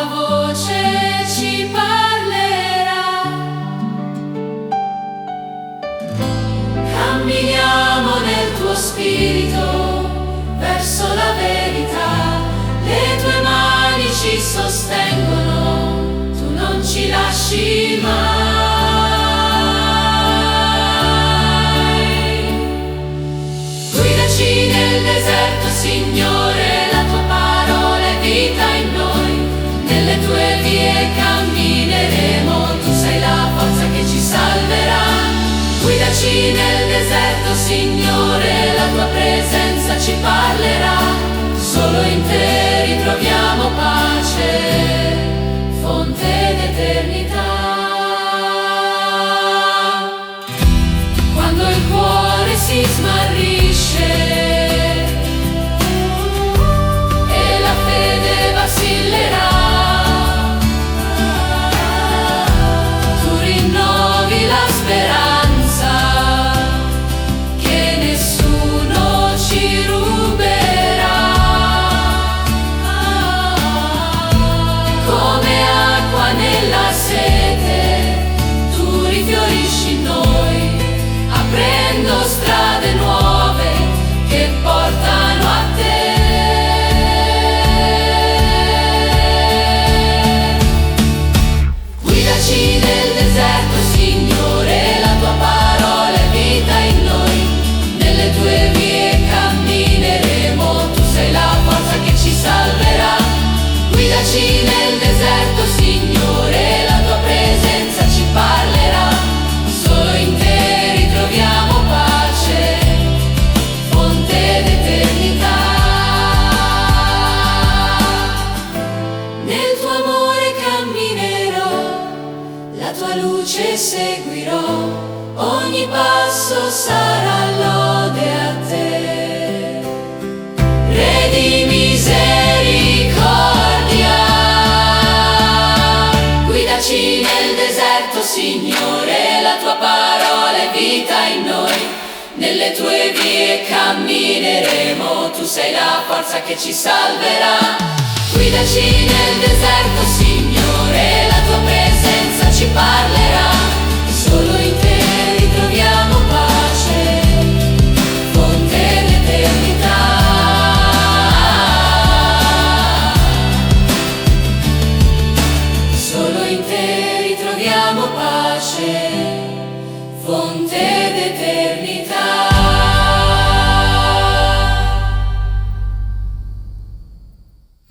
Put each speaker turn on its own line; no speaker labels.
tua voce ci parlerà. Camminiamo nel tuo spirito verso la verità, le tue mani ci sostengono, tu non ci lasci mai. Guidaci nel deserto, Signore, la tua parola è vita in noi, nelle tue vie cammineremo, tu sei la forza che ci salverà. Guidaci nel deserto, Signore, la tua presenza ci parlerà, solo in te ritroviamo pace, fonte d'eternità. Quando il cuore si smarrisce e la fede vacillerà, tu rinnovi la speranza che nessuno ci ruberà. Come acqua nella sete, tu rifiorisci in noi, aprendo strade nuove che portano a te. Guidaci nel deserto, Signore, la tua parola è vita in noi, nelle tue vie cammineremo, tu sei la forza che ci salverà. Guidaci nel deserto, Signore, la tua presenza ci parlerà, solo in te ritroviamo pace, fonte d'eternità. Nel tuo amore camminerò, la tua luce seguirò, ogni passo sarà lode a te. Re di misericordia, guidaci nel deserto, Signore, la tua parola è vita in noi, nelle tue vie cammineremo, tu sei la forza che ci salverà. Guidaci nel deserto, Signore, la tua presenza ci parlerà, solo in te ritroviamo pace, fonte d'eternità. Solo in te ritroviamo pace, fonte d'eternità.